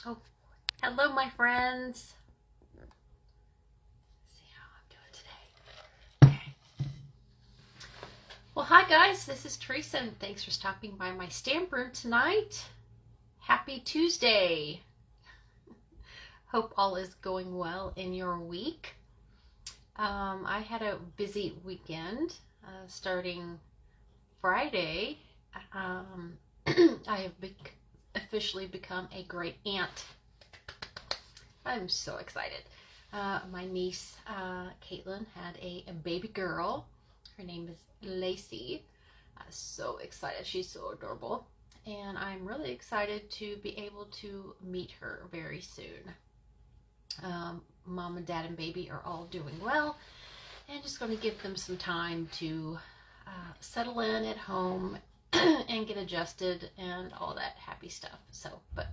Oh, hello, my friends. Let's see how I'm doing today. Okay. Well, hi, guys. This is Teresa, and thanks for stopping by my stamp room tonight. Happy Tuesday. Hope all is going well in your week. I had a busy weekend starting Friday. I have officially become a great aunt. I'm so excited. My niece, Caitlin, had a baby girl. Her name is Lacey. So excited. She's so adorable. And I'm really excited to be able to meet her very soon. Mom and dad and baby are all doing well. And just going to give them some time to settle in at home and get adjusted and all that happy stuff. So, but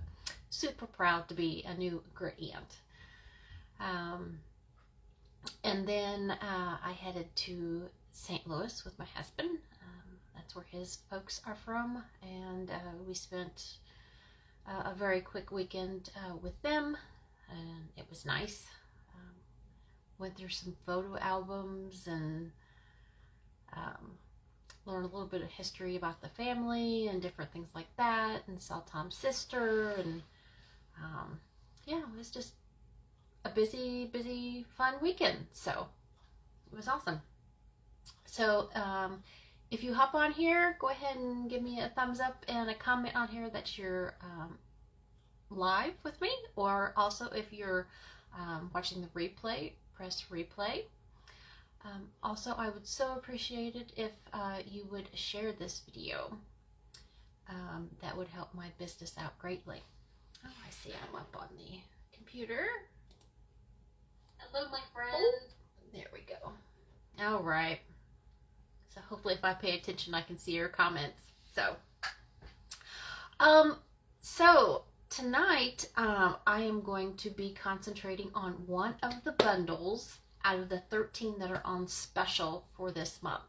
super proud to be a new great aunt. And then I headed to St. Louis with my husband. That's where his folks are from. And we spent a very quick weekend with them. And it was nice. Went through some photo albums and learned a little bit of history about the family and different things like that. And saw Tom's sister. And yeah, it was just a busy, fun weekend. So it was awesome. So if you hop on here, go ahead and give me a thumbs up and a comment on here that you're live with me, or also if you're watching the replay, press replay. Also, I would so appreciate it if you would share this video. That would help my business out greatly. Oh, I see I'm up on the computer. Hello, my friend. There we go. All right. So hopefully if I pay attention, I can see your comments. So tonight, I am going to be concentrating on one of the bundles out of the 13 that are on special for this month.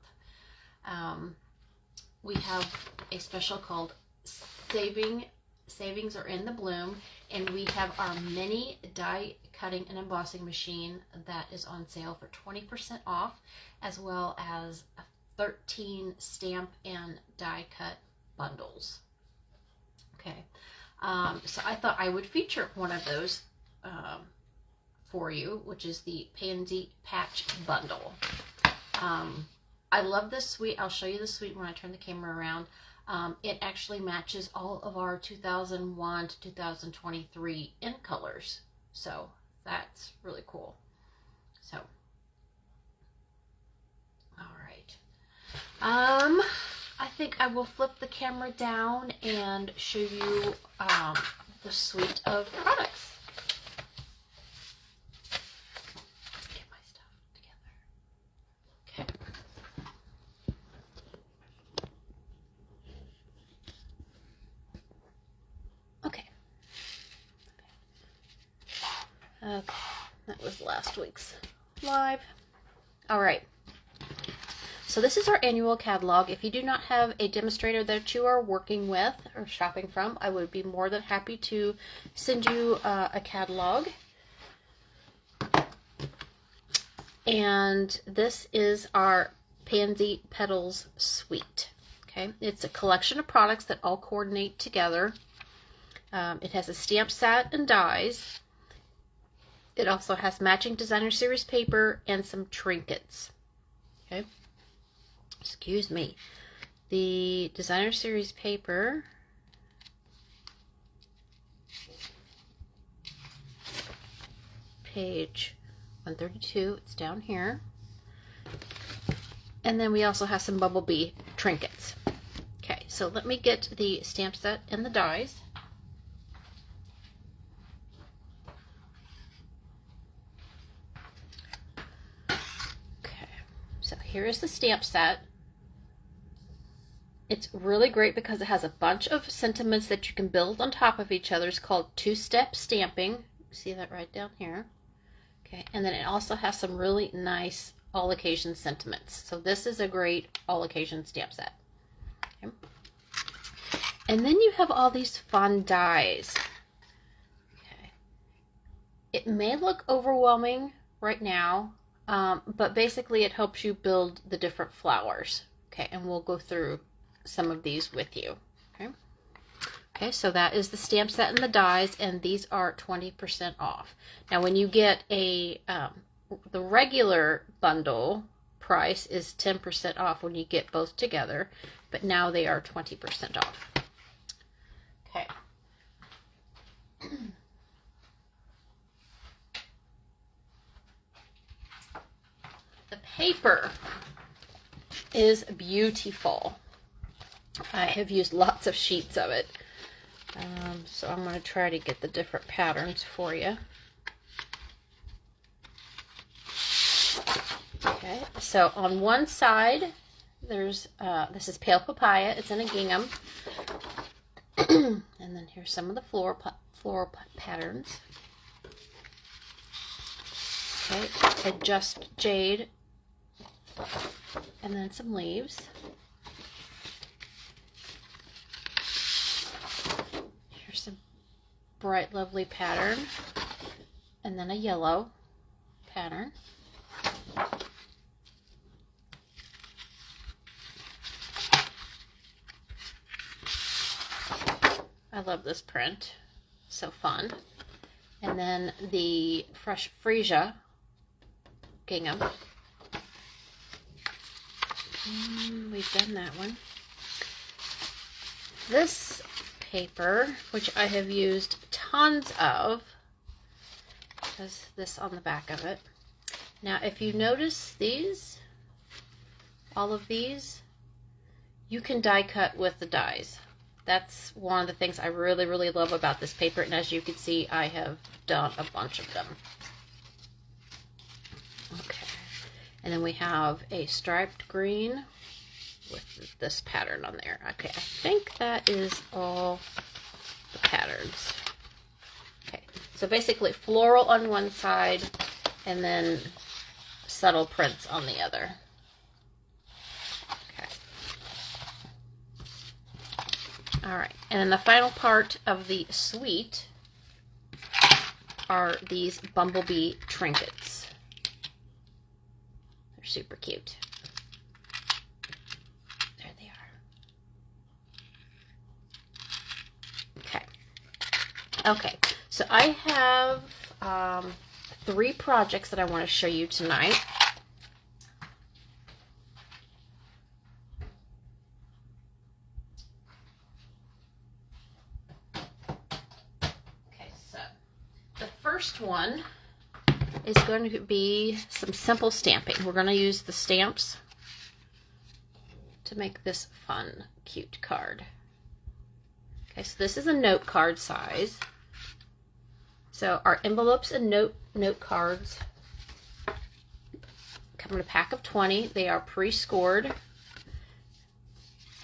We have a special called Savings Are in the Bloom, and we have our mini die cutting and embossing machine that is on sale for 20% off, as well as 13 stamp and die cut bundles. Okay, so I thought I would feature one of those for you, which is the Pansy Patch bundle. I love this suite. I'll show you the suite when I turn the camera around. It actually matches all of our 2001 to 2023 in colors. So that's really cool. So, all right. I think I will flip the camera down and show you the suite of products. Get my stuff together. Okay. Okay, that was last week's live. All right. So this is our annual catalog. If you do not have a demonstrator that you are working with or shopping from, I would be more than happy to send you a catalog. And this is our Pansy Petals suite. Okay, it's a collection of products that all coordinate together. It has a stamp set and dies. It also has matching designer series paper and some trinkets. Okay. Excuse me. The designer series paper page 132, it's down here. And then we also have some bumblebee trinkets. Okay, so let me get the stamp set and the dies. Okay, so here is the stamp set. It's really great because it has a bunch of sentiments that you can build on top of each other. It's called two-step stamping. See that right down here. Okay, and then it also has some really nice all occasion sentiments. So this is a great all occasion stamp set. Okay. And then you have all these fun dies. It may look overwhelming right now, but basically it helps you build the different flowers. Okay, and we'll go through some of these with you. Okay, okay, so that is the stamp set and the dies, and these are 20% off. Now when you get a the regular bundle price is 10% off when you get both together, but now they are 20% off. Okay. The paper is beautiful. I have used lots of sheets of it. So I'm going to try to get the different patterns for you. Okay, so on one side, there's, this is Pale Papaya. It's in a gingham. And then here's some of the floral patterns. Okay, a Just Jade. And then some leaves. Here's some bright, lovely pattern. And then a yellow pattern. I love this print. So fun. And then the Fresh Freesia gingham. We've done that one. This paper, which I have used tons of, has this on the back of it. Now, if you notice these, all of these, you can die cut with the dies. That's one of the things I really, really love about this paper. And as you can see, I have done a bunch of them. Okay. And then we have a striped green with this pattern on there. Okay, I think that is all the patterns. Okay, so basically floral on one side and then subtle prints on the other. All right, and then the final part of the suite are these bumblebee trinkets. They're super cute. There they are. Okay. Okay, so I have 3 projects that I want to show you tonight. First one is going to be some simple stamping. We're going to use the stamps to make this fun, cute card. Okay, so this is a note card size. So our envelopes and note cards come in a pack of 20. They are pre-scored.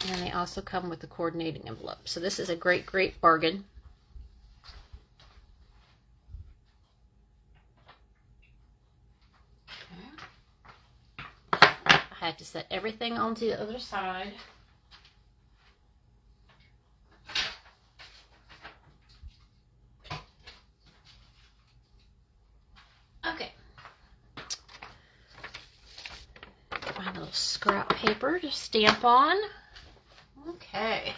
And they also come with the coordinating envelope. So this is a great, great bargain. I had to set everything onto the other side. Okay. My little scrap paper to stamp on. Okay.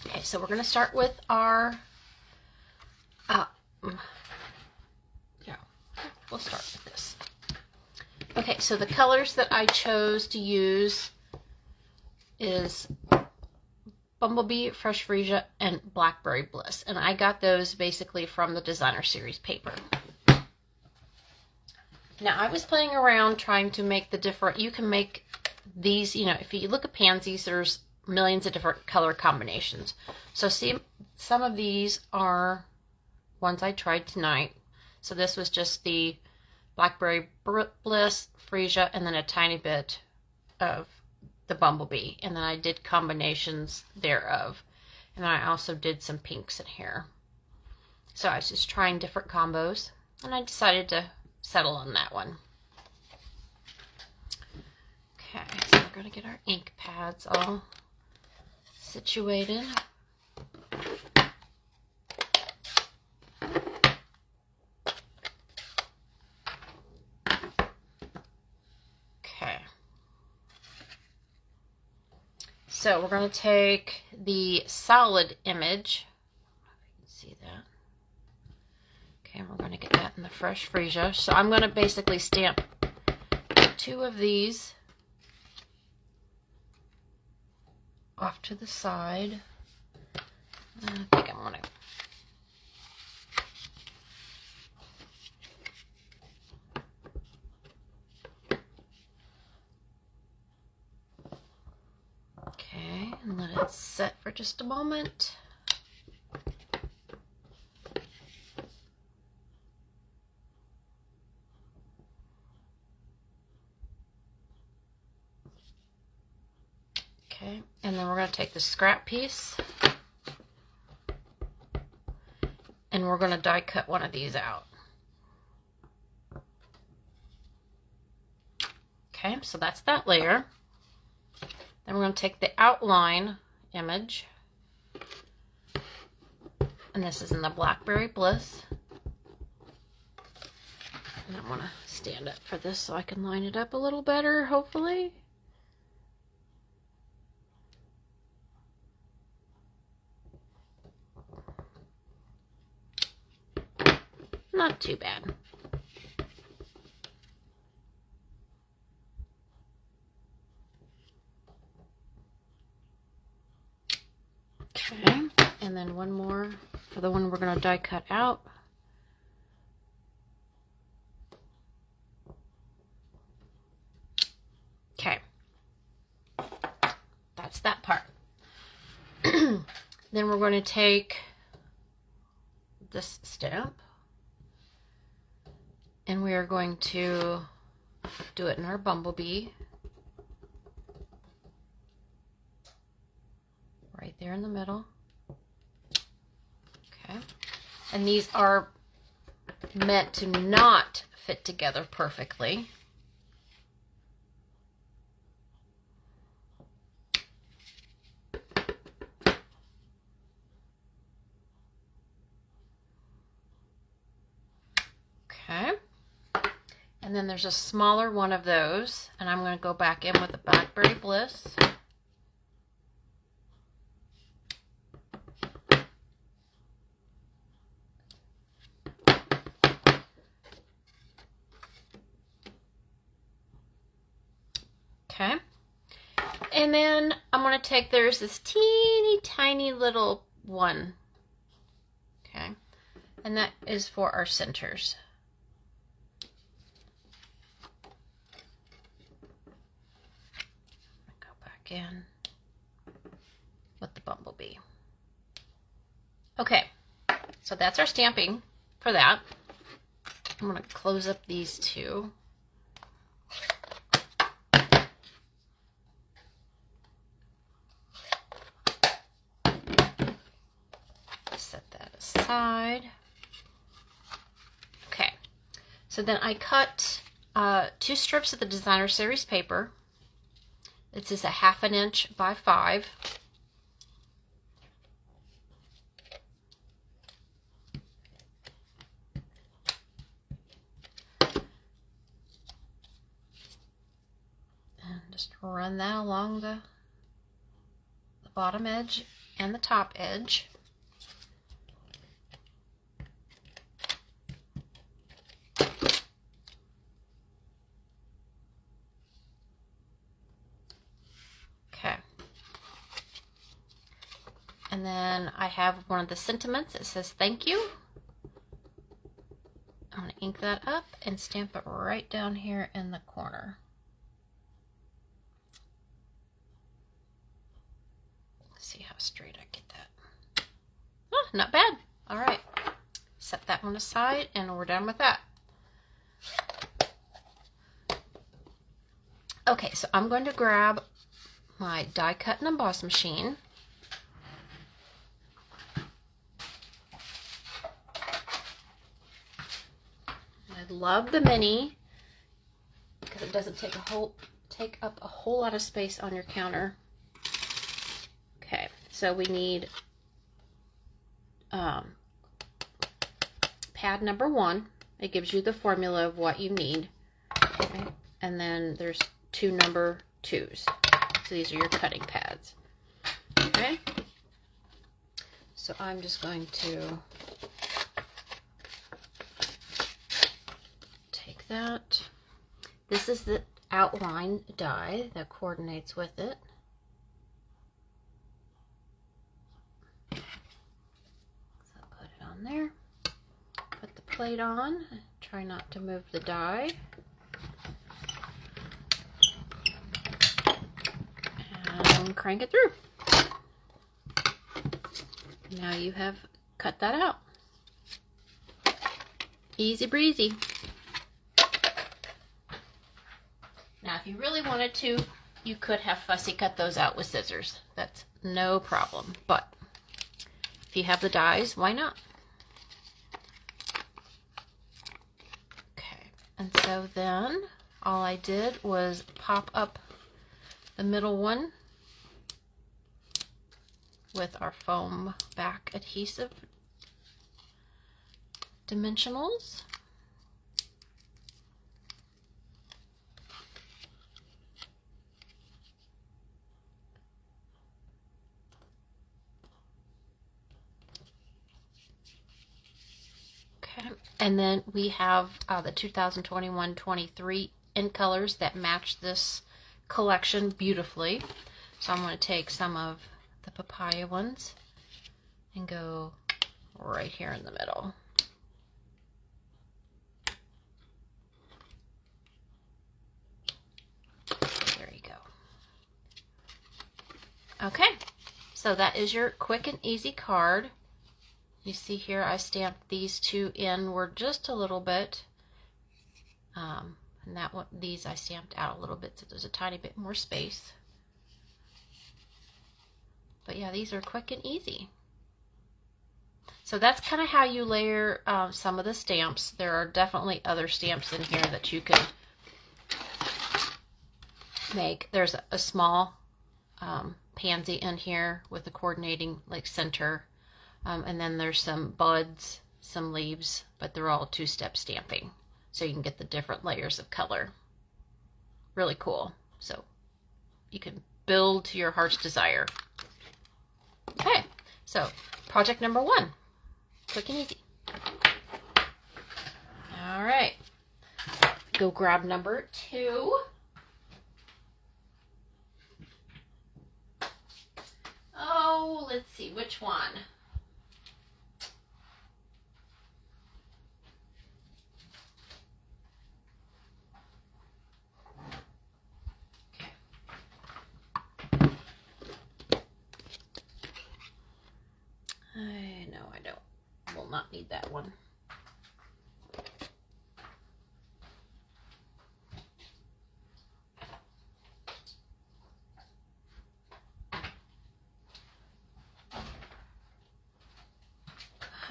Okay, so we're going to start with our, yeah, we'll start with this. Okay, so the colors that I chose to use is Bumblebee, Fresh Freesia, and Blackberry Bliss. And I got those basically from the Designer Series paper. Now, I was playing around trying to make the different, you can make these, you know, if you look at pansies, there's millions of different color combinations. So see, some of these are ones I tried tonight. So this was just the Blackberry Bliss, Freesia, and then a tiny bit of the Bumblebee. And then I did combinations thereof. And then I also did some pinks in here. So I was just trying different combos. And I decided to settle on that one. Okay, so we're going to get our ink pads all situated. So we're going to take the solid image. I don't know if you can see that. Okay, and we're going to get that in the fresh freesia. So I'm going to basically stamp 2 of these off to the side. I think I'm going to and let it set for just a moment. Okay, and then we're going to take the scrap piece and we're going to die cut one of these out. Okay, so that's that layer. Then we're going to take the outline image, and this is in the Blackberry Bliss. And I want to stand up for this so I can line it up a little better, hopefully. Not too bad. Okay, and then one more for the one we're going to die cut out. Okay, that's that part. Then we're going to take this stamp and we are going to do it in our bumblebee. Right there in the middle. Okay. And these are meant to not fit together perfectly. Okay. And then there's a smaller one of those, and I'm going to go back in with the Blackberry Bliss. Okay, and then I'm going to take, there's this teeny tiny little one, okay, and that is for our centers. Go back in with the bumblebee. Okay, so that's our stamping for that. I'm going to close up these 2. Set that aside. Okay, so then I cut 2 strips of the Designer Series paper. This is a 1/2 inch by 5. And just run that along the bottom edge and the top edge. And then I have one of the sentiments. It says thank you. I'm going to ink that up and stamp it right down here in the corner. Let's see how straight I get that. Oh, not bad. All right. Set that one aside and we're done with that. Okay, so I'm going to grab my die cut and emboss machine. I love the mini because it doesn't take up a whole lot of space on your counter. Okay, so we need pad number 1. It gives you the formula of what you need. Okay. And then there's 2 number 2s. So these are your cutting pads. Okay. So I'm just going to take that. This is the outline die that coordinates with it. So put it on there. Put the plate on. Try not to move the die. And crank it through. Now you have cut that out. Easy breezy. Now if you really wanted to, you could have fussy cut those out with scissors. That's no problem. But if you have the dies, why not? Okay, and so then all I did was pop up the middle one with our foam back adhesive dimensionals. Okay, and then we have the 2021-23 in colors that match this collection beautifully. So I'm going to take some of the papaya ones and go right here in the middle. There you go. Okay, so that is your quick and easy card. You see here I stamped these two inward just a little bit, and that one, these I stamped out a little bit so there's a tiny bit more space. But yeah, these are quick and easy. So that's kind of how you layer some of the stamps. There are definitely other stamps in here that you could make. There's a small pansy in here with the coordinating like center. And then there's some buds, some leaves, but they're all two-step stamping. So you can get the different layers of color. Really cool. So you can build to your heart's desire. Okay, so project number 1, quick and easy. All right, go grab number 2. Oh, let's see, which one? No, I don't. Will not need that one.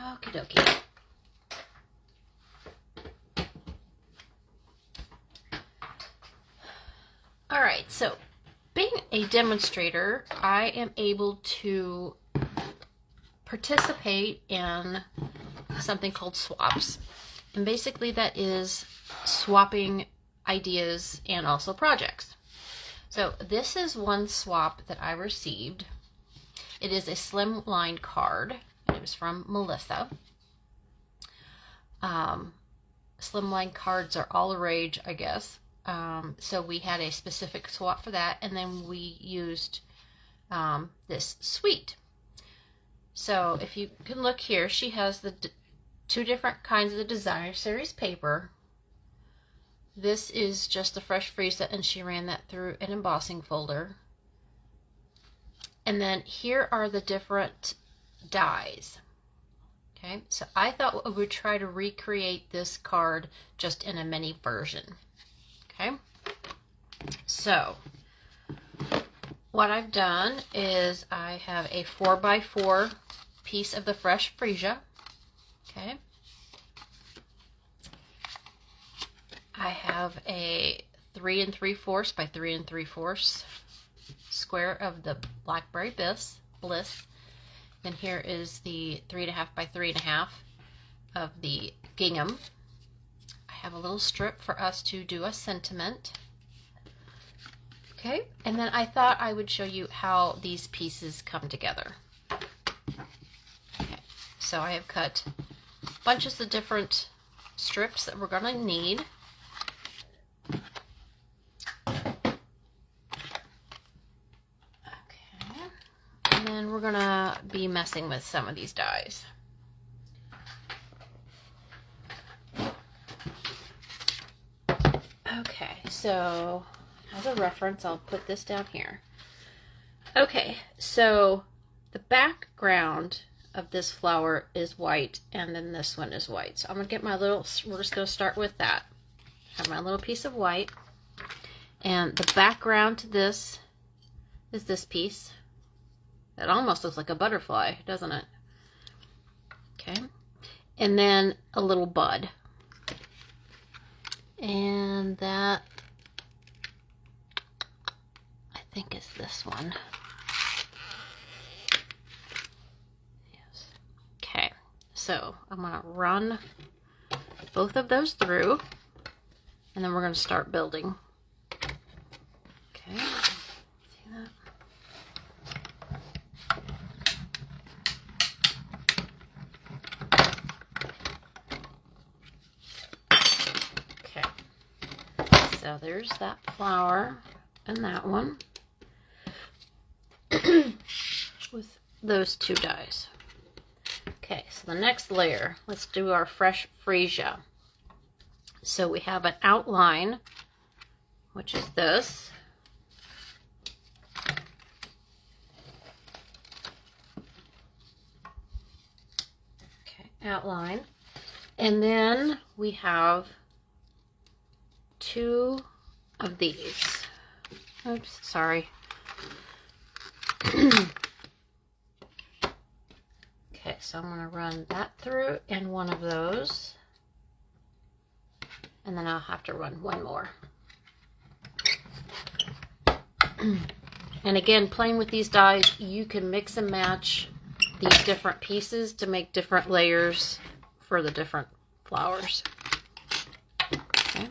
Okie dokie. All right, so being a demonstrator, I am able to participate in something called swaps. And basically that is swapping ideas and also projects. So this is one swap that I received. It is a slimline card. It was from Melissa. Slimline cards are all the rage, I guess. So we had a specific swap for that, and then we used this suite. So if you can look here, she has the two different kinds of the designer series paper. This is just the fresh freeze, and she ran that through an embossing folder. And then here are the different dies. Okay, so I thought we would try to recreate this card just in a mini version. Okay, so what I've done is I have a 4x4 piece of the fresh freesia. Okay, I have a 3 3/4 by 3 3/4 square of the Blackberry Bliss. Then here is the 3.5 by 3.5 of the gingham. I have a little strip for us to do a sentiment. Okay, and then I thought I would show you how these pieces come together. Okay, so I have cut bunches of different strips that we're going to need. Okay, and then we're going to be messing with some of these dies. Okay, so as a reference, I'll put this down here. Okay, so the background of this flower is white, and then this one is white. So I'm going to get my little, we're just going to start with that. Have my little piece of white. And the background to this is this piece. It almost looks like a butterfly, doesn't it? Okay. And then a little bud. And that, I think, is this one. Yes. Okay, so I'm going to run both of those through, and then we're going to start building. Okay, see that? Okay, so there's that flower and that one with those two dies. Okay, so the next layer, let's do our fresh freesia. So we have an outline, which is this. Okay, outline. And then we have two of these. Oops, sorry. Okay, so I'm going to run that through and one of those. And then I'll have to run one more. And again, playing with these dies, you can mix and match these different pieces to make different layers for the different flowers. Okay.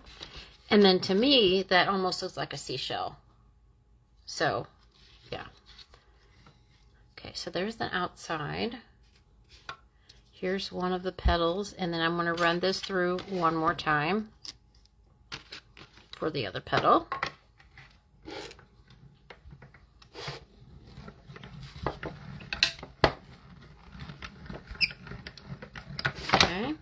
And then to me, that almost looks like a seashell. So, yeah. Okay, so there's the outside. Here's one of the petals, and then I'm going to run this through one more time for the other petal. Okay.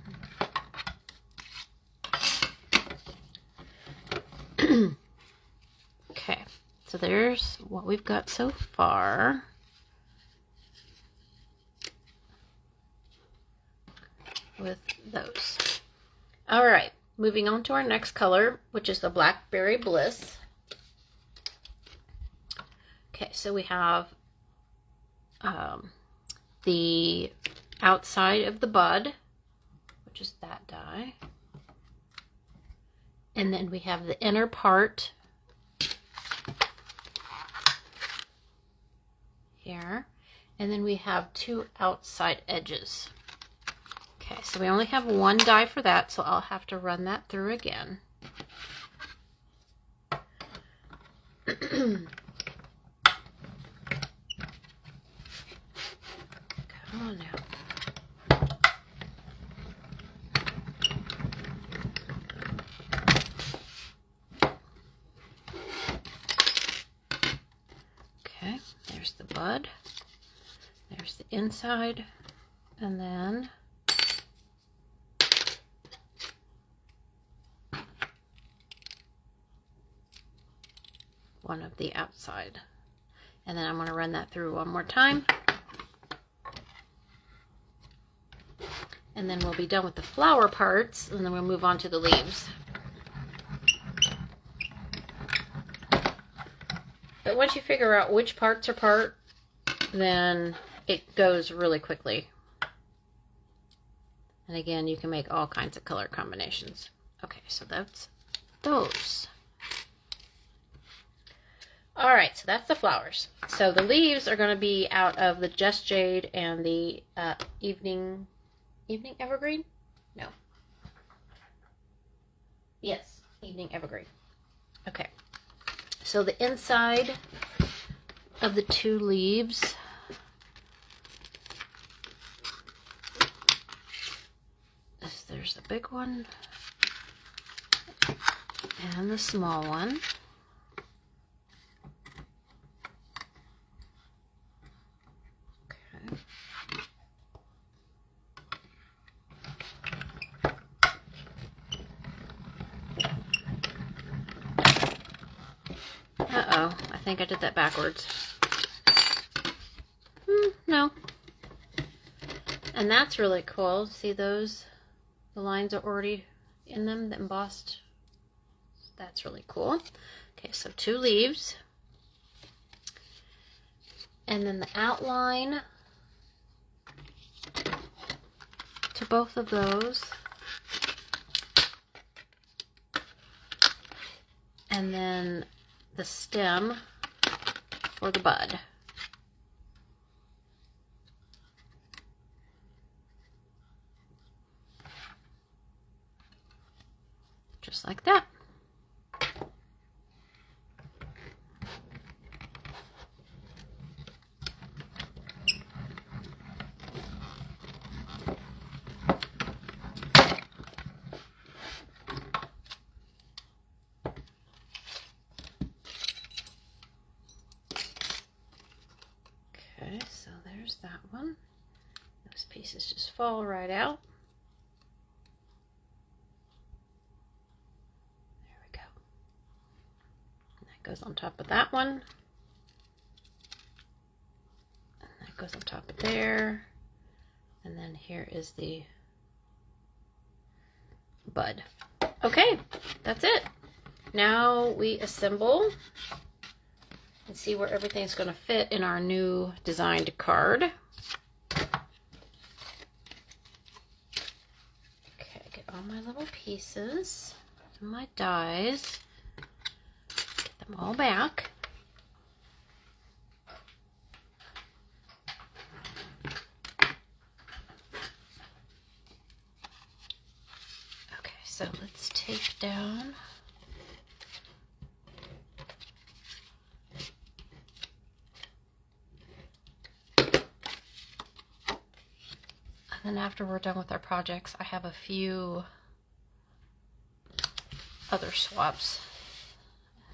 Okay, so there's what we've got so far. With those. All right, moving on to our next color, which is the Blackberry Bliss. Okay, so we have the outside of the bud, which is that die. And then we have the inner part here. And then we have two outside edges. Okay, so we only have one die for that, so I'll have to run that through again. Come on now. Okay, there's the bud. There's the inside, and then one of the outside. And then I'm going to run that through one more time. And then we'll be done with the flower parts, and then we'll move on to the leaves. But once you figure out which parts are part, then it goes really quickly. And again, you can make all kinds of color combinations. Okay, so that's those. All right, so that's the flowers. So the leaves are going to be out of the Just Jade and the Evening Evergreen? No. Yes, Evening Evergreen. Okay. So the inside of the 2 leaves, there's the big one and the small one. Okay. Uh-oh, I think I did that backwards. No. And that's really cool. See those? The lines are already in them, the embossed. That's really cool. Okay, so 2 leaves. And then the outline to both of those. And then the stem for the bud. Just like that. Okay, so there's that one. Those pieces just fall right out. Goes on top of that one, and that goes on top of there, and then here is the bud. Okay, that's it. Now we assemble and see where everything's going to fit in our new designed card. Okay, get all my little pieces and my dies. Them all back. Okay, so let's tape down. And then after we're done with our projects, I have a few other swaps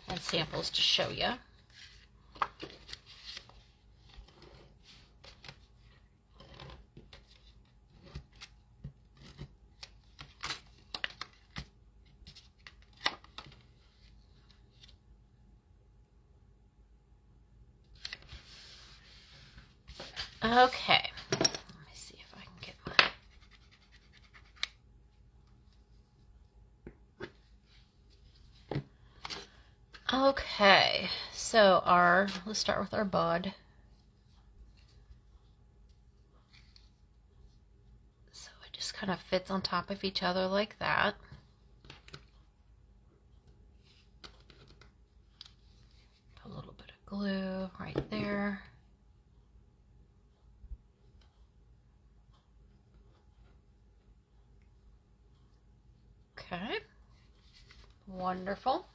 and samples to show you. Okay, let me see if I can get my... Okay, so let's start with our bud. So it just kind of fits on top of each other like that. Put a little bit of glue right there. Okay, wonderful.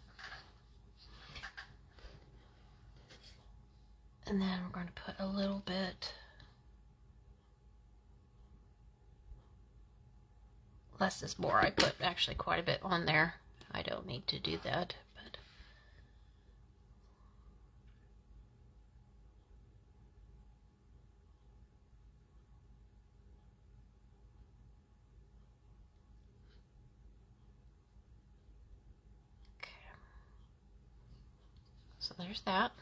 And then we're going to put a little bit, less is more. I put actually quite a bit on there. I don't need to do that, but okay. So there's that.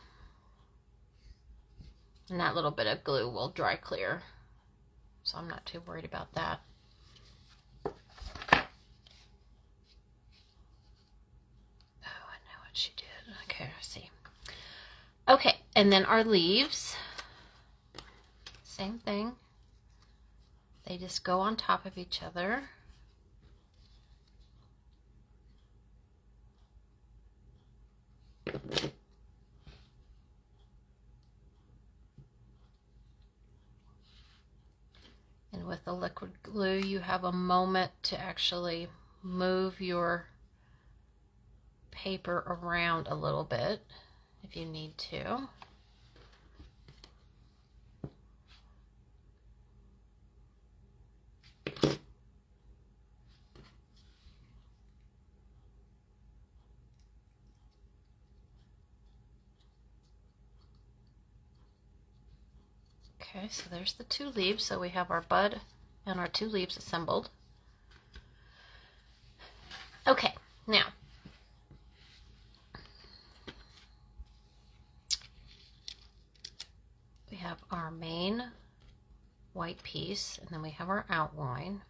And that little bit of glue will dry clear, so I'm not too worried about that. Oh, I know what she did. Okay, I see. Okay, and then our leaves, same thing. They just go on top of each other. And with the liquid glue, you have a moment to actually move your paper around a little bit. if you need to. Okay, so there's the 2 leaves. So we have our bud and our 2 leaves assembled. Okay, now we have our main white piece, and then we have our outline.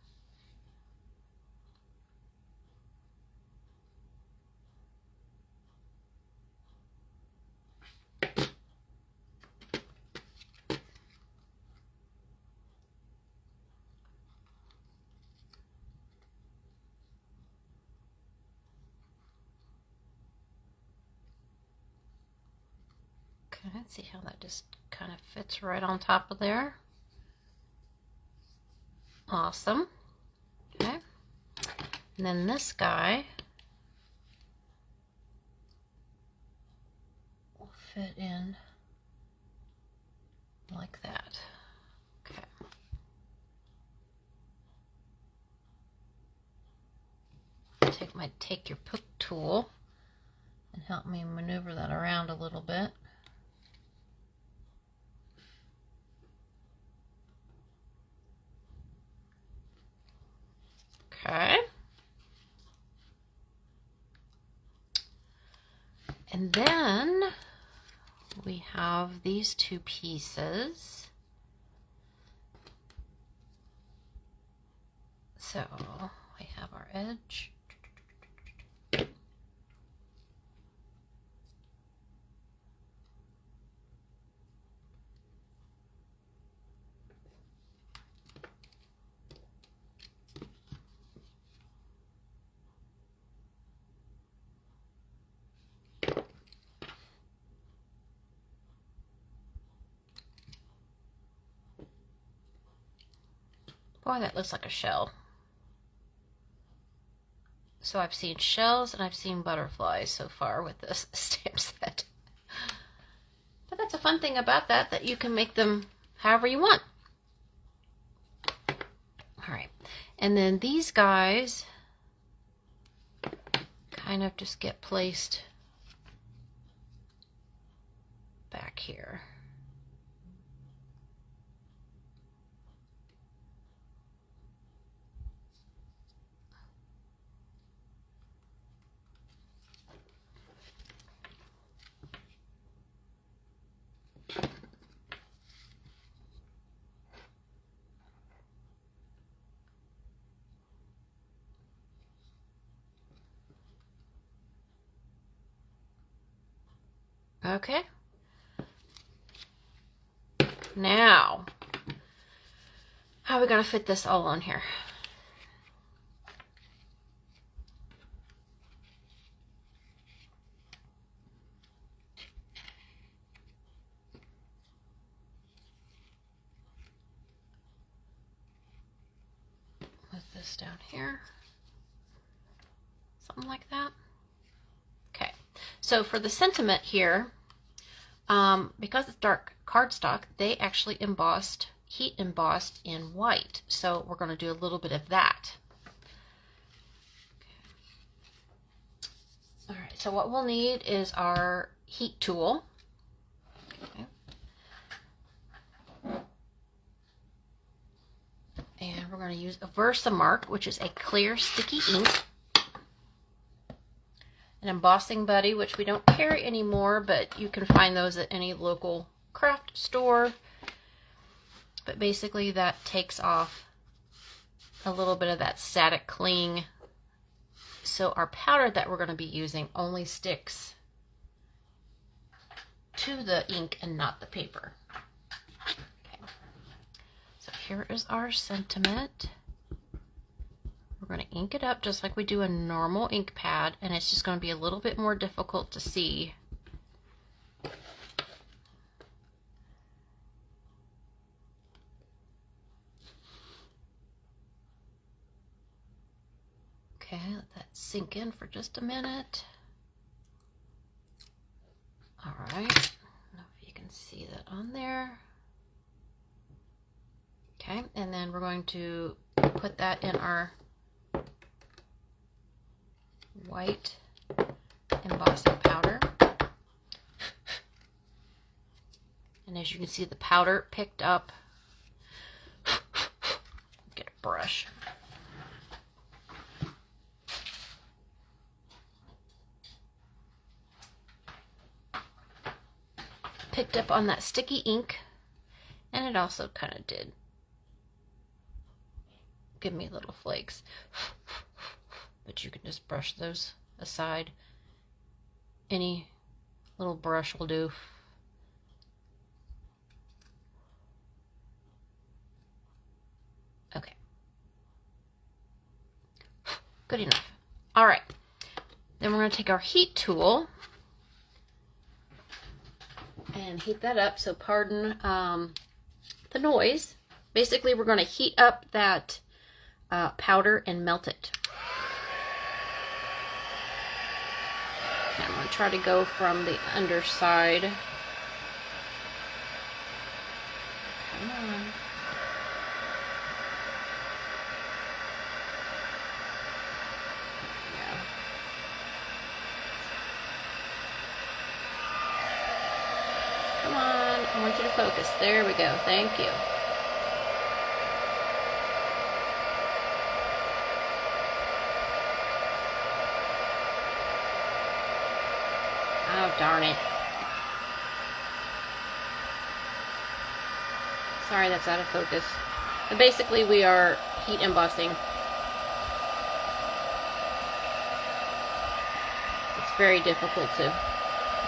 Okay, let's see how that just kind of fits right on top of there. Awesome. Okay. And then this guy will fit in like that. Okay. Take your poke tool and help me maneuver that around a little bit. Okay. And then we have these 2 pieces. So we have our edge. Boy, that looks like a shell. So I've seen shells and I've seen butterflies so far with this stamp set. But that's a fun thing about that, that you can make them however you want. All right, and then these guys kind of just get placed back here. Okay. Now, how are we going to fit this all on here? Put this down here. Something like that. Okay. So for the sentiment here, because it's dark cardstock, they actually heat embossed in white. So we're going to do a little bit of that. All right, so what we'll need is our heat tool. Okay. And we're going to use a Versamark, which is a clear sticky ink. An embossing buddy, which we don't carry anymore, but you can find those at any local craft store. But basically that takes off a little bit of that static cling. So our powder that we're going to be using only sticks to the ink and not the paper. Okay. So here is our sentiment. We're going to ink it up just like we do a normal ink pad, and it's just going to be a little bit more difficult to see. Okay, let that sink in for just a minute. All right. I don't know if you can see that on there. Okay, and then we're going to put that in our white embossing powder. And as you can see, the powder picked up. Get a brush. Picked up on that sticky ink, and it also kind of did give me little flakes. But you can just brush those aside. Any little brush will do. Okay. Good enough. All right. Then we're going to take our heat tool and heat that up. So pardon the noise. Basically, we're going to heat up that powder and melt it. Okay, I'm going to try to go from the underside. Come on. Yeah. Come on, I want you to focus. There we go. Thank you. Oh, darn it. Sorry, that's out of focus. But basically, we are heat embossing. It's very difficult to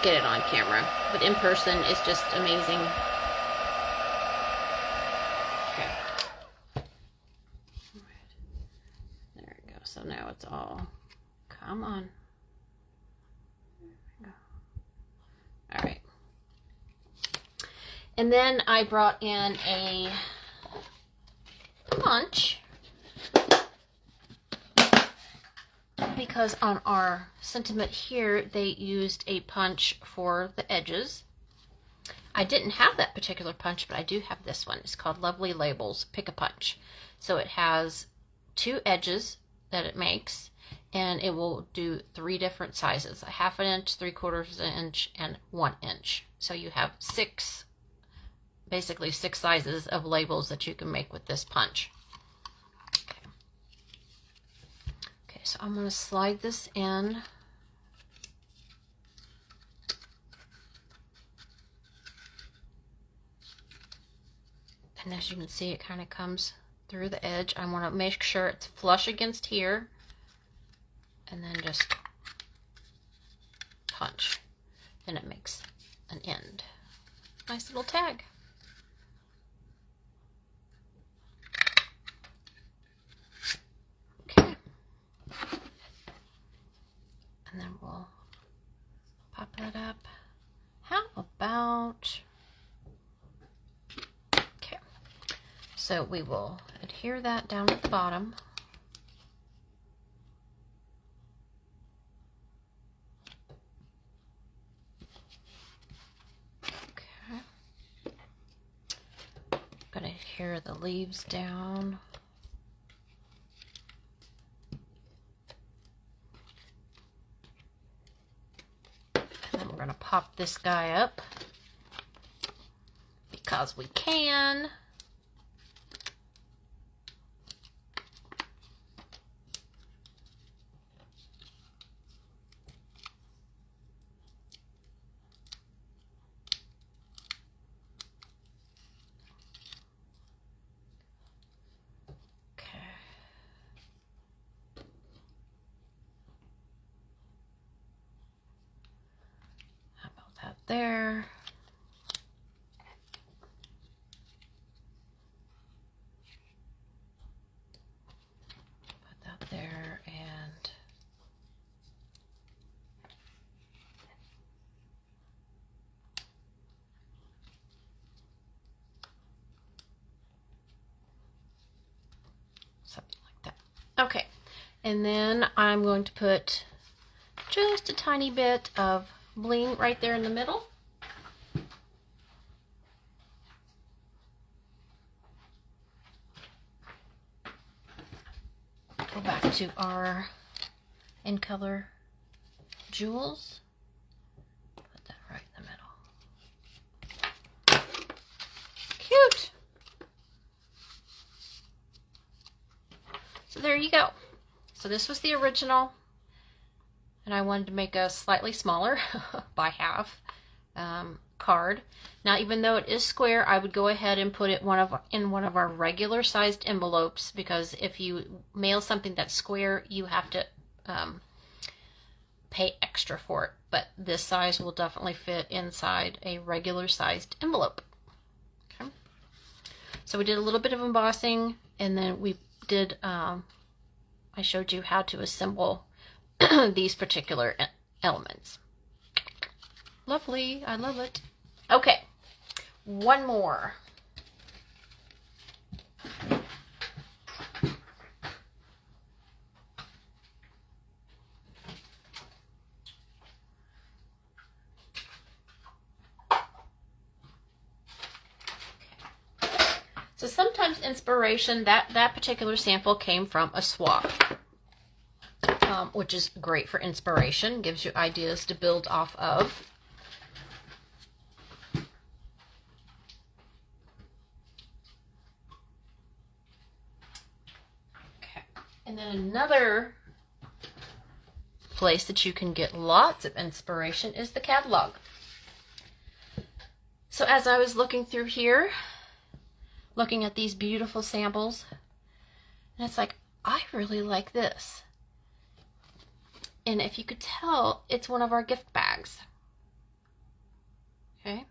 get it on camera, but in person, it's just amazing. Okay. There we go. So now it's all, come on. All right. And then I brought in a punch because on our sentiment here, they used a punch for the edges. I didn't have that particular punch, but I do have this one. It's called Lovely Labels Pick a Punch. So it has 2 edges that it makes, and it will do 3 different sizes: 1/2 inch, 3/4 inch, and 1 inch. So you have basically 6 sizes of labels that you can make with this punch. Okay, so I'm going to slide this in. And as you can see, it kind of comes through the edge. I want to make sure it's flush against here. And then just punch. Then it makes an end. Nice little tag. Okay. And then we'll pop that up. How about... Okay. So we will adhere that down at the bottom. Gonna adhere the leaves down. And then we're gonna pop this guy up because we can. There. Put that there and something like that. Okay, and then I'm going to put just a tiny bit of bling right there in the middle. go back to our In Color jewels. Put that right in the middle. Cute! So there you go. So this was the original, and I wanted to make a slightly smaller by half card. Now, even though it is square, I would go ahead and put it in one of our regular sized envelopes, because if you mail something that's square, you have to pay extra for it. But this size will definitely fit inside a regular sized envelope. Okay. So we did a little bit of embossing, and then we did, I showed you how to assemble these particular elements. Lovely, I love it. Okay, one more. So sometimes inspiration, that particular sample came from a swap, which is great for inspiration, gives you ideas to build off of. Okay, and then another place that you can get lots of inspiration is the catalog. So as I was looking through here, looking at these beautiful samples, and it's like, I really like this. And if you could tell, it's one of our gift bags. Okay.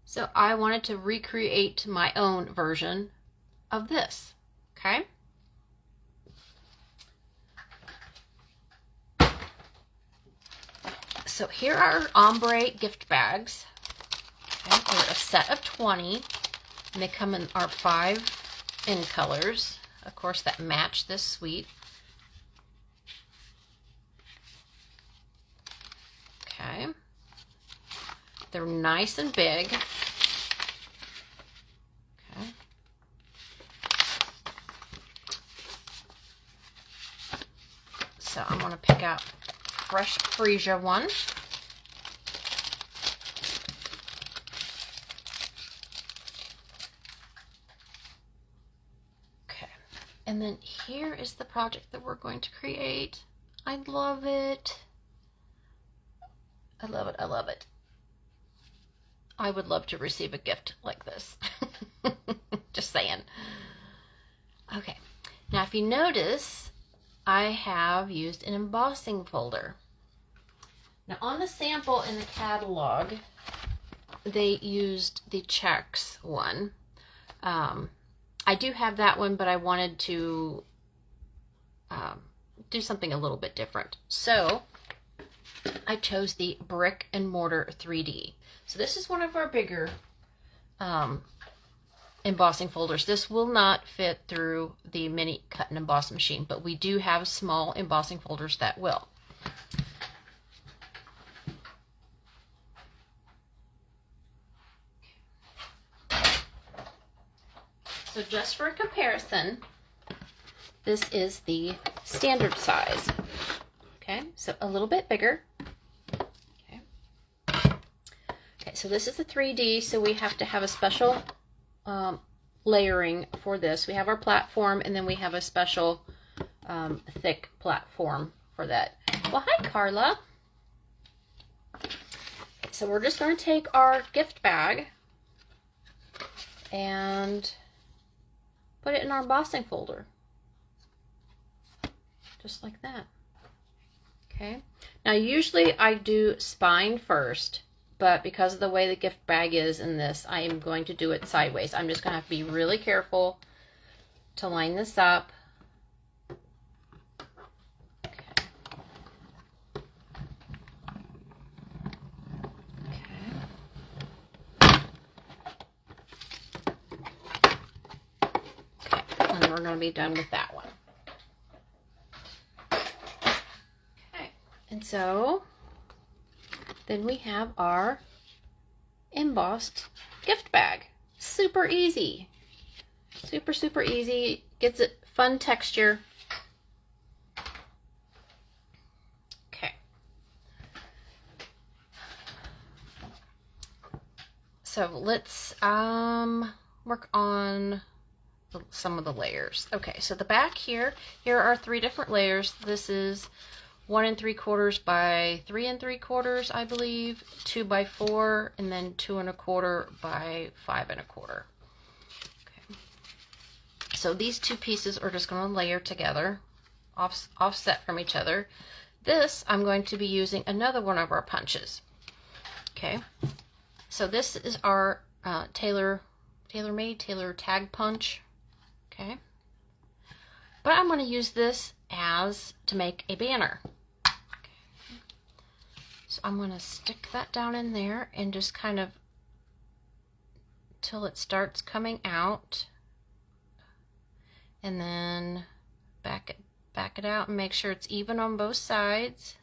So I wanted to recreate my own version of this. Okay. So here are Ombre gift bags. Okay. They're a set of 20. And they come in our 5 in colors, of course, that match this suite. Okay. They're nice and big. Okay. So I'm going to pick out fresh freesia one. And then here is the project that we're going to create. I love it. I love it. I love it. I would love to receive a gift like this. Just saying. Okay. Now, if you notice, I have used an embossing folder. Now, on the sample in the catalog, they used the checks one. I do have that one, but I wanted to do something a little bit different. So I chose the Brick and Mortar 3D. So this is one of our bigger embossing folders. This will not fit through the mini cut and emboss machine, but we do have small embossing folders that will. So just for a comparison, this is the standard size. Okay, so a little bit bigger. Okay. Okay, so this is the 3D, so we have to have a special layering for this. We have our platform, and then we have a special thick platform for that. Well, hi, Carla. Okay, so we're just going to take our gift bag and put it in our embossing folder. Just like that. Okay. Now, usually I do spine first, but because of the way the gift bag is in this, I am going to do it sideways. I'm just going to have to be really careful to line this up. We're going to be done with that one. Okay, and so then we have our embossed gift bag. Super easy. Super, super easy. Gets a fun texture. So let's work on some of the layers. Okay, so the back here are 3 different layers. This is 1 3/4 by 3 3/4, I believe, 2 by 4, and then 2 1/4 by 5 1/4. Okay. So these 2 pieces are just going to layer together, offset from each other. This, I'm going to be using another one of our punches. Okay, so this is our tailor tag punch. Okay, but I'm going to use this to make a banner. Okay. So I'm going to stick that down in there and just kind of till it starts coming out, and then back it out and make sure it's even on both sides.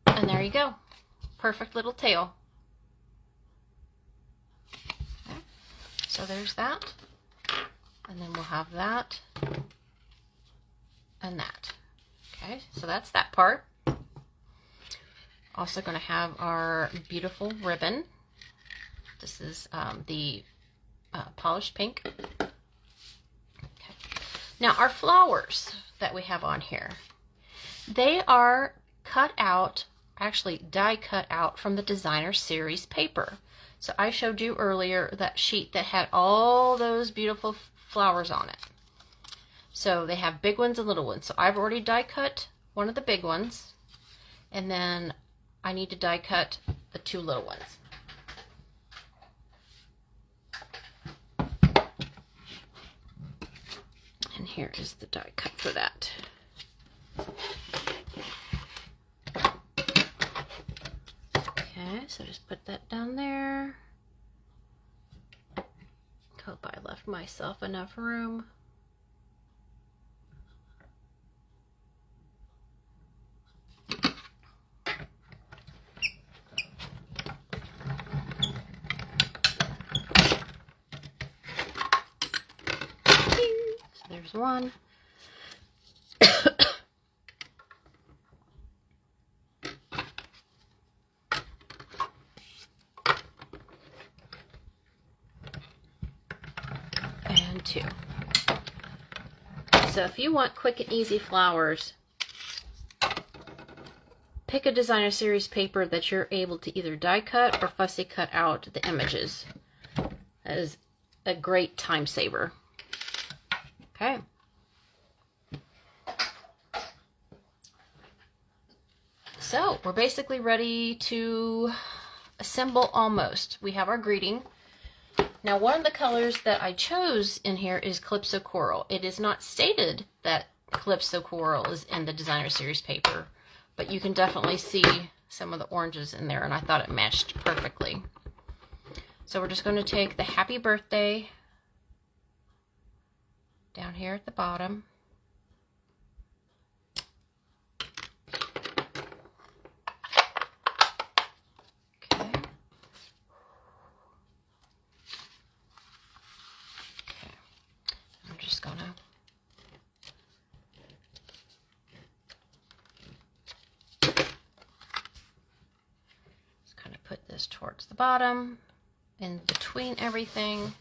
And there you go. Perfect little tail. Okay. So there's that. And then we'll have that and that. Okay, so that's that part. Also going to have our beautiful ribbon. This is the polished pink. Okay. Now our flowers that we have on here, they are cut out, actually die cut out from the designer series paper. So I showed you earlier that sheet that had all those beautiful flowers on it. So they have big ones and little ones. So I've already die cut one of the big ones, and then I need to die cut the 2 little ones. And here is the die cut for that. Okay, so just put that down there. Hope I left myself enough room. So there's one. And 2. So if you want quick and easy flowers, pick a designer series paper that you're able to either die cut or fussy cut out the images. That is a great time saver. Okay. So we're basically ready to assemble almost. We have our greeting. Now, one of the colors that I chose in here is Calypso Coral. It is not stated that Calypso Coral is in the designer series paper, but you can definitely see some of the oranges in there, and I thought it matched perfectly. So we're just going to take the happy birthday down here at the bottom. Put this towards the bottom, in between everything.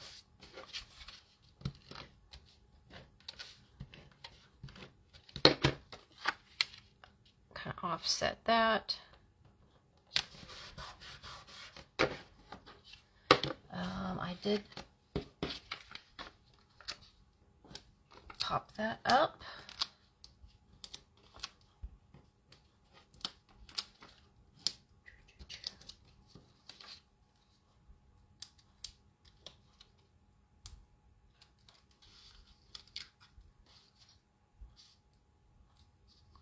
Kind of offset that. I did pop that up.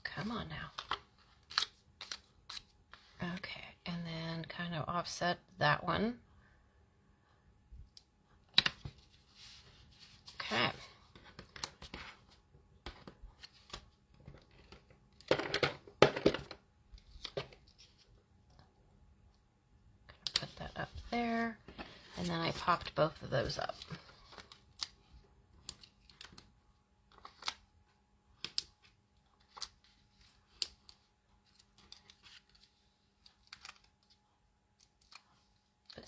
Come on now. Okay, and then kind of offset that one. Okay. Put that up there, and then I popped both of those up.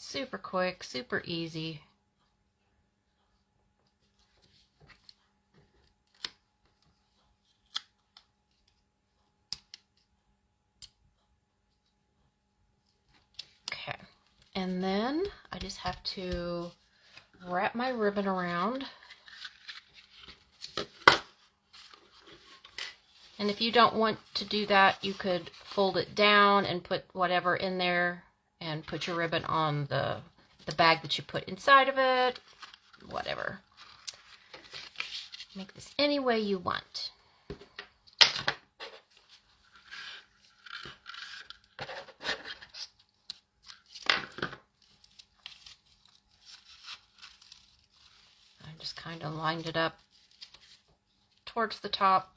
Super quick, super easy. Okay, and then I just have to wrap my ribbon around. And if you don't want to do that, you could fold it down and put whatever in there and put your ribbon on the bag that you put inside of it, whatever. Make this any way you want. I just kind of lined it up towards the top.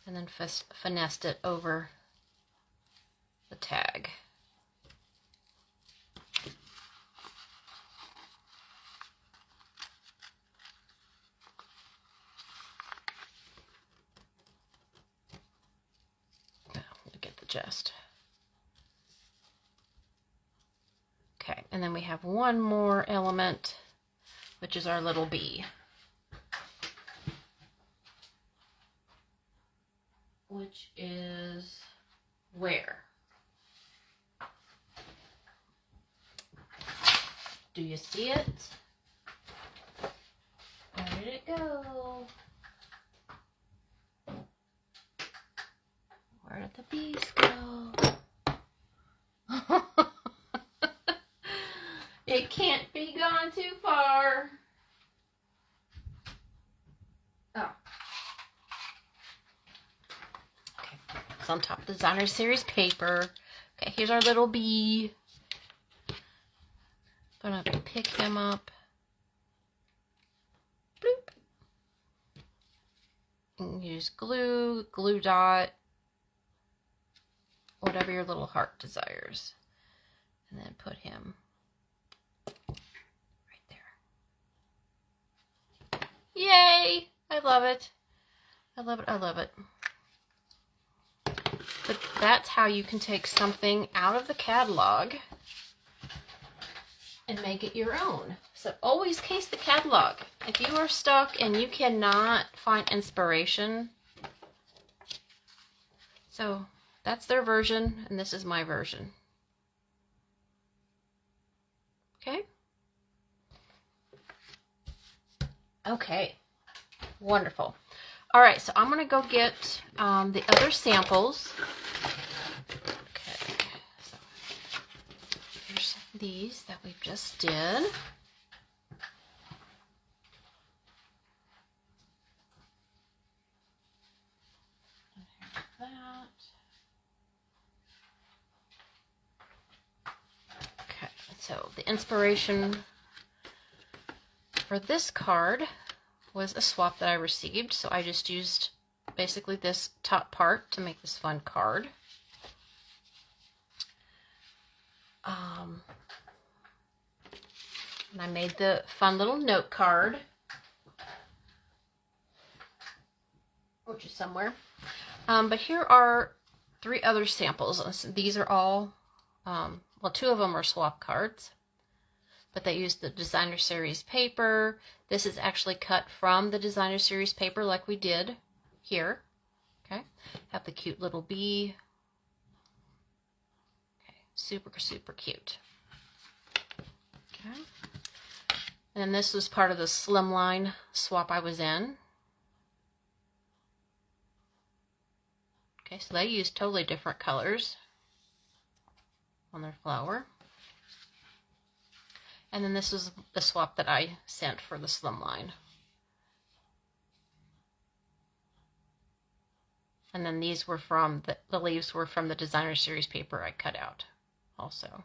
And then finessed it over the tag. Now, to get the gist. Okay, and then we have one more element, which is our little bee. Which is where? Do you see it? Where did it go? Where did the bees go? It can't be gone too far. Oh. It's on top of the Designer Series paper. Okay, here's our little bee. Gonna pick him up. Bloop. And use glue, glue dot, whatever your little heart desires. And then put him right there. Yay! I love it. I love it. I love it. But that's how you can take something out of the catalog and make it your own. So always case the catalog. If you are stuck and you cannot find inspiration, so that's their version and this is my version. Okay? Okay. Wonderful. All right, so I'm going to go get the other samples. Okay, so here's these that we just did. And here's that. Okay, so the inspiration for this card was a swap that I received, so I just used basically this top part to make this fun card. And I made the fun little note card, which is somewhere. But here are 3 other samples. These are all, well, 2 of them are swap cards, but they used the Designer Series paper. This is actually cut from the Designer Series paper like we did here. Okay, have the cute little bee. Okay, super, super cute. Okay, and then this was part of the slimline swap I was in. Okay, so they used totally different colors on their flower. And then this is the swap that I sent for the slimline. And then these were from, the leaves were from the Designer Series paper I cut out also.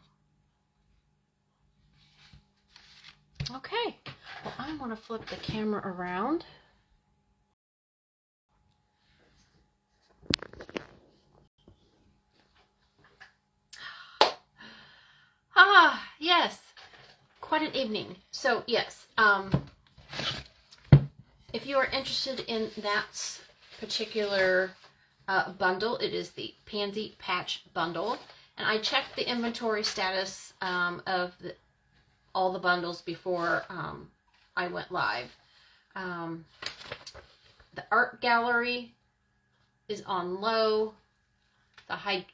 Okay, well, I want to flip the camera around. Ah, yes. Quite an evening. So yes, if you are interested in that particular bundle. It is the Pansy Patch Bundle. And I checked the inventory status of all the bundles before I went live. The art gallery is on low. The high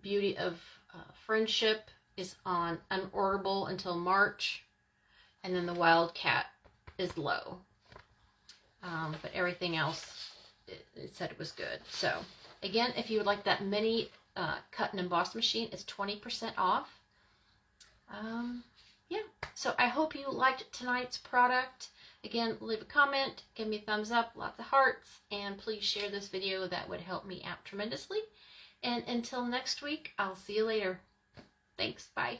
beauty of friendship is on unorderable until March. And then the Wildcat is low. But everything else, it said it was good. So, again, if you would like that mini cut and emboss machine, it's 20% off. Yeah, so I hope you liked tonight's product. Again, leave a comment, give me a thumbs up, lots of hearts, and please share this video. That would help me out tremendously. And until next week, I'll see you later. Thanks, bye.